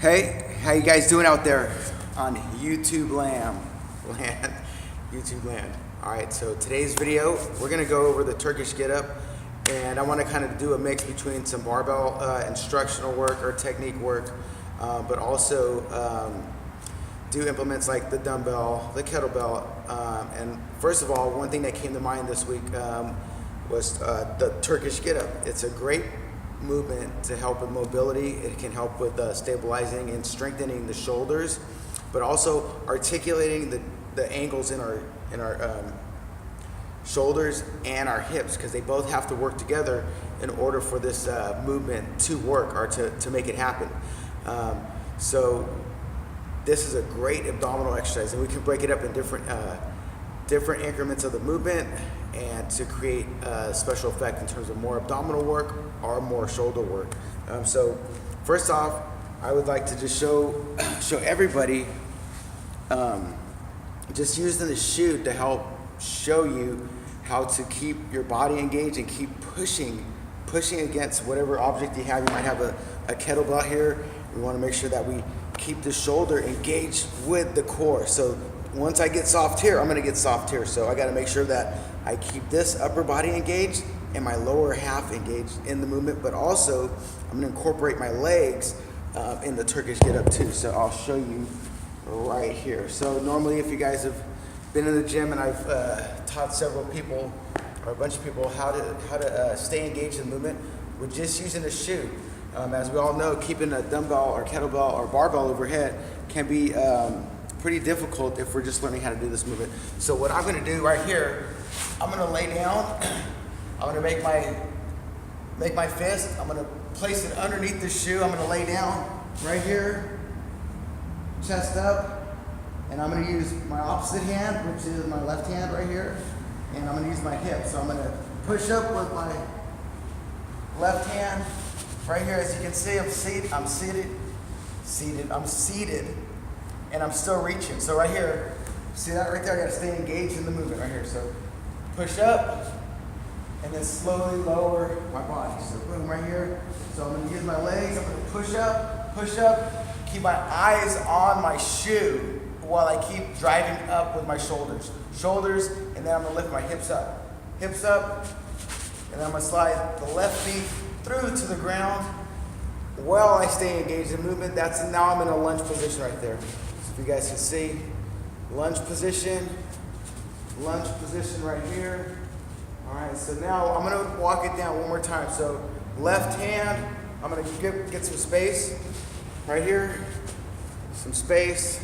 Hey, how you guys doing out there on YouTube land? YouTube land. All right, so today's video, we're gonna go over the Turkish get up, and I wanna kind of do a mix between some barbell instructional work or technique work, but also do implements like the dumbbell, the kettlebell, and first of all, one thing that came to mind this week was the Turkish get up. It's a great movement to help with mobility. It can help with stabilizing and strengthening the shoulders, but also articulating the angles in our shoulders and our hips, because they both have to work together in order for this movement to work or to make it happen. So this is a great abdominal exercise, and we can break it up in different increments of the movement and to create a special effect in terms of more abdominal work or more shoulder work. So first off, I would like to just show everybody just using the shoe to help show you how to keep your body engaged and keep pushing against whatever object you have. You might have a kettlebell here. We want to make sure that we keep the shoulder engaged with the core. So once I get soft here, I'm going to get soft here. So I got to make sure that I keep this upper body engaged and my lower half engaged in the movement, but also I'm going to incorporate my legs in the Turkish get up too. So I'll show you right here. So normally, if you guys have been in the gym, and I've taught several people or a bunch of people how to stay engaged in the movement with just using a shoe. As we all know, keeping a dumbbell or kettlebell or barbell overhead can be pretty difficult if we're just learning how to do this movement. So what I'm going to do right here, I'm going to lay down. I'm going to make my fist. I'm going to place it underneath the shoe. I'm going to lay down right here, chest up, and I'm going to use my opposite hand, which is my left hand right here, and I'm going to use my hip. So I'm going to push up with my left hand right here. As you can see, I'm seated, and I'm still reaching. So right here, see that right there? I got to stay engaged in the movement right here. So push up, and then slowly lower my body. So boom, right here. So I'm going to use my legs. I'm going to push up, keep my eyes on my shoe while I keep driving up with my shoulders, and then I'm going to lift my hips up, and then I'm going to slide the left knee through to the ground while I stay engaged in movement. Now I'm in a lunge position right there. So if you guys can see, lunge position right here. All right, so now I'm gonna walk it down one more time. So left hand, I'm gonna get some space right here, some space,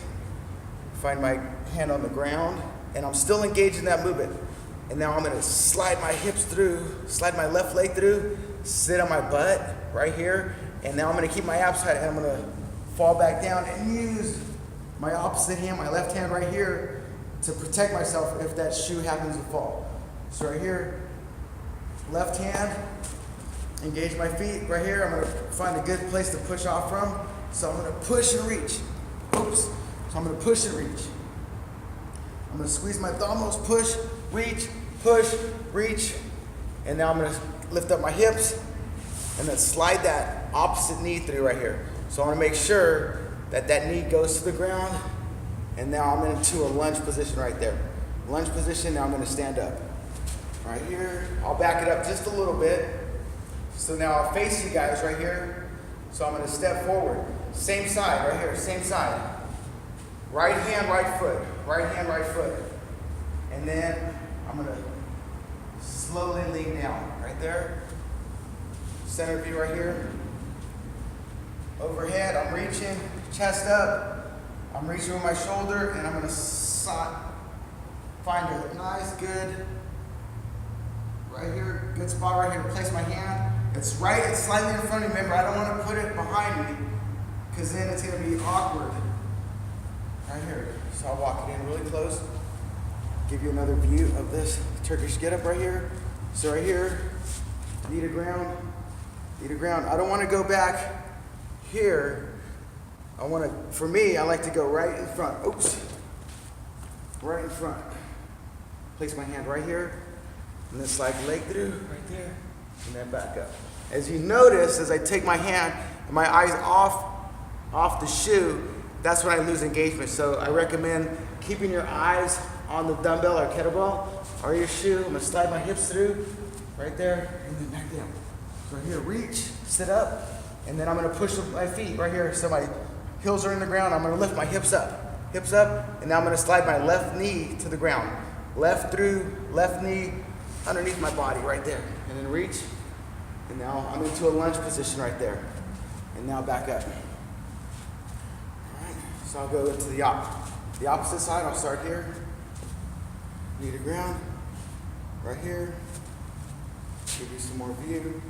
find my hand on the ground, and I'm still engaged in that movement. And now I'm gonna slide my hips through, slide my left leg through, sit on my butt right here, and now I'm gonna keep my abs tight, and I'm gonna fall back down and use my opposite hand, my left hand right here, to protect myself if that shoe happens to fall. So right here, left hand, engage my feet right here. I'm gonna find a good place to push off from. So I'm gonna push and reach. Oops. So I'm gonna push and reach. I'm gonna squeeze my abdominals, push, reach, and now I'm gonna lift up my hips and then slide that opposite knee through right here. So I wanna make sure that knee goes to the ground, and now I'm into a lunge position right there. Lunge position, now I'm gonna stand up. Right here, I'll back it up just a little bit. So now I'll face you guys right here. So I'm gonna step forward. Same side, right here, same side. Right hand, right foot. And then I'm gonna slowly lean down, right there. Center view right here. Overhead, I'm reaching, chest up. I'm reaching with my shoulder, and I'm gonna find a nice, good, right here, good spot right here to place my hand. It's slightly in front of me. Remember, I don't want to put it behind me, because then it's going to be awkward. Right here. So I'll walk it in really close. Give you another view of this Turkish get up right here. So right here, knee to ground. I don't want to go back here. For me, I like to go right in front. Oops. Right in front. Place my hand right here, and then slide the leg through right there, and then back up. As you notice, as I take my hand and my eyes off off the shoe, that's when I lose engagement. So I recommend keeping your eyes on the dumbbell or kettlebell or your shoe. I'm gonna slide my hips through right there and then back down. So right here, reach, sit up, and then I'm gonna push my feet right here. So my heels are in the ground. I'm gonna lift my hips up, and now I'm gonna slide my left knee to the ground. Left through, left knee underneath my body right there. And then reach, and now I'm into a lunge position right there. And now back up. All right, so I'll go into the opposite side. I'll start here, knee to ground, right here. Give you some more view.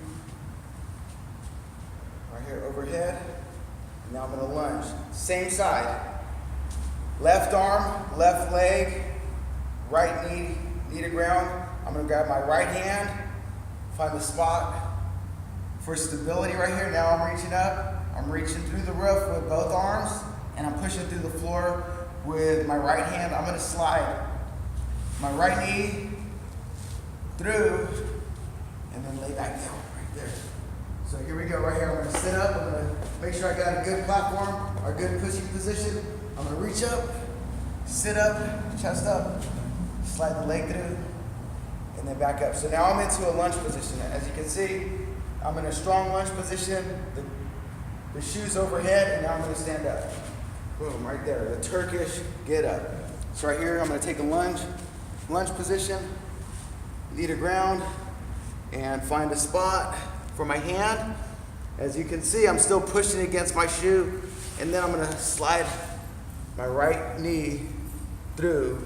Right here, overhead. And now I'm gonna lunge. Same side. Left arm, left leg, right knee to ground. I'm gonna grab my right hand, find the spot for stability right here. Now I'm reaching up. I'm reaching through the roof with both arms, and I'm pushing through the floor with my right hand. I'm gonna slide my right knee through, and then lay back down right there. So here we go right here. I'm gonna sit up. I'm gonna make sure I got a good platform or good pushing position. I'm gonna reach up, sit up, chest up, slide the leg through, and then back up. So now I'm into a lunge position. As you can see, I'm in a strong lunge position. The shoe's overhead, and now I'm gonna stand up. Boom, right there, the Turkish get up. So right here, I'm gonna take a lunge position, knee to ground, and find a spot for my hand. As you can see, I'm still pushing against my shoe, and then I'm gonna slide my right knee through,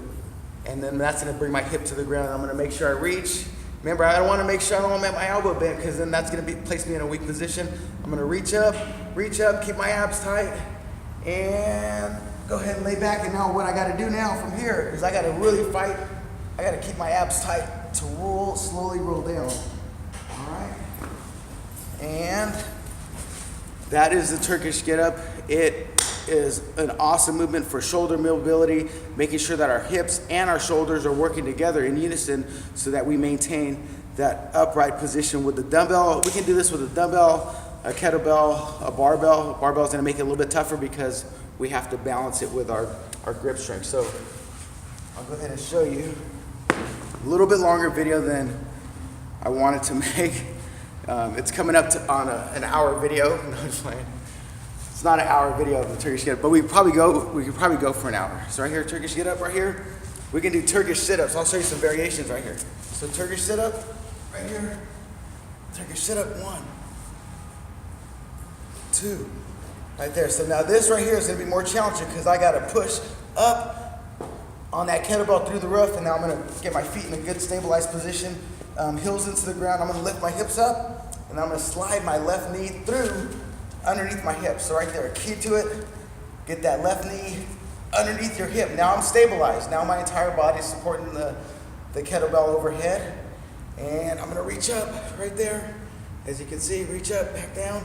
and then that's gonna bring my hip to the ground. I'm gonna make sure I reach. Remember, I wanna make sure I don't have my elbow bent, because then that's gonna place me in a weak position. I'm gonna reach up, keep my abs tight, and go ahead and lay back. And now what I gotta do now from here is I gotta really fight. I gotta keep my abs tight to roll, slowly roll down. All right? And that is the Turkish get up. It is an awesome movement for shoulder mobility, making sure that our hips and our shoulders are working together in unison so that we maintain that upright position with the dumbbell. We can do this with a dumbbell, a kettlebell, a barbell. A barbell is going to make it a little bit tougher because we have to balance it with our grip strength. So I'll go ahead and show you a little bit longer video than I wanted to make. It's coming up on an hour video. No, I'm just playing. It's not an hour video of the Turkish get up, but we could probably go for an hour. So right here, Turkish get up right here. We can do Turkish sit-ups. I'll show you some variations right here. So Turkish sit-up right here. Turkish sit-up 1, 2, right there. So now this right here is gonna be more challenging because I gotta push up on that kettlebell through the roof, and now I'm gonna get my feet in a good stabilized position. Heels into the ground. I'm gonna lift my hips up, and I'm gonna slide my left knee through underneath my hips. So right there, key to it, get that left knee underneath your hip. Now I'm stabilized. Now my entire body is supporting the kettlebell overhead. And I'm gonna reach up right there. As you can see, reach up, back down,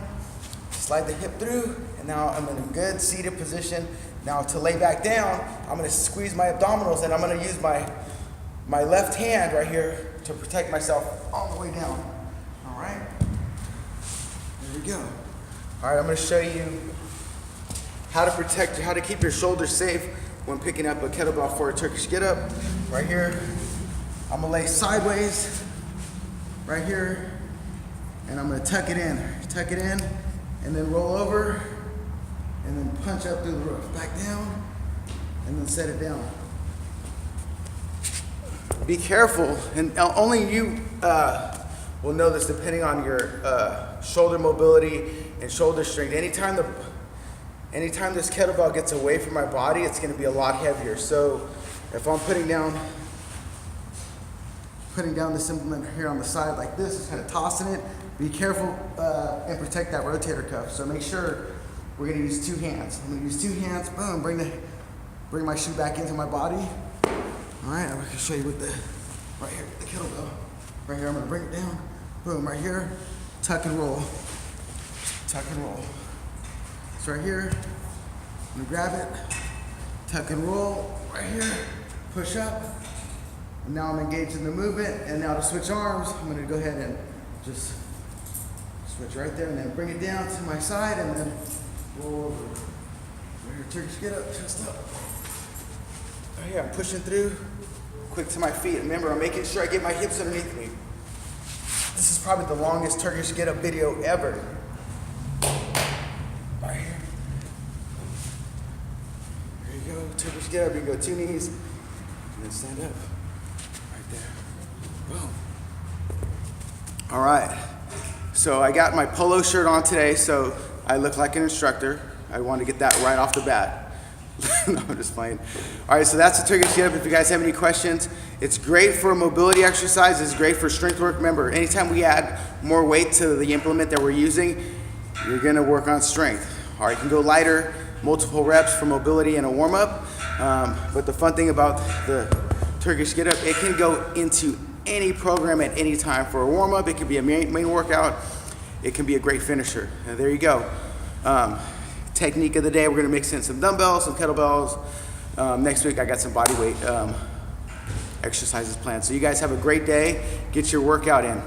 slide the hip through, and now I'm in a good seated position. Now to lay back down, I'm gonna squeeze my abdominals, and I'm gonna use my left hand right here to protect myself all the way down. All right, there we go. All right, I'm gonna show you how to keep your shoulders safe when picking up a kettlebell for a Turkish get up. Right here, I'm gonna lay sideways right here, and I'm gonna tuck it in, and then roll over, and then punch up through the roof, back down, and then set it down. Be careful, and only you will know this depending on your shoulder mobility and shoulder strength. Anytime this kettlebell gets away from my body, it's going to be a lot heavier. So if I'm putting down this implement here on the side like this, just kind of tossing it, be careful and protect that rotator cuff. So make sure we're going to use 2 hands. I'm going to use 2 hands, boom, bring my shoe back into my body. All right, I'm going to show you with right here, the kettlebell. Right here, I'm going to bring it down, boom, right here, tuck and roll. Tuck and roll. So right here, I'm gonna grab it, tuck and roll, right here, push up. And now I'm engaged in the movement, and now to switch arms, I'm gonna go ahead and just switch right there, and then bring it down to my side, and then Roll over. Right here, Turkish get up, chest up. Right here, I'm pushing through. Quick to my feet. Remember, I'm making sure I get my hips underneath me. This is probably the longest Turkish get up video ever. Right here. There you go, Turkish get up. You can go 2 knees and then stand up. Right there. Boom. All right. So I got my polo shirt on today, so I look like an instructor. I want to get that right off the bat. No, I'm just playing. All right, so that's the Turkish get up. If you guys have any questions, it's great for mobility exercise. It's great for strength work. Remember, anytime we add more weight to the implement that we're using, you're gonna work on strength. All right, you can go lighter, multiple reps for mobility and a warm up. But the fun thing about the Turkish get up, it can go into any program at any time. For a warm up, it can be a main workout. It can be a great finisher. And there you go. Technique of the day, we're gonna mix in some dumbbells, some kettlebells. Next week I got some body weight exercises planned. So you guys have a great day. Get your workout in.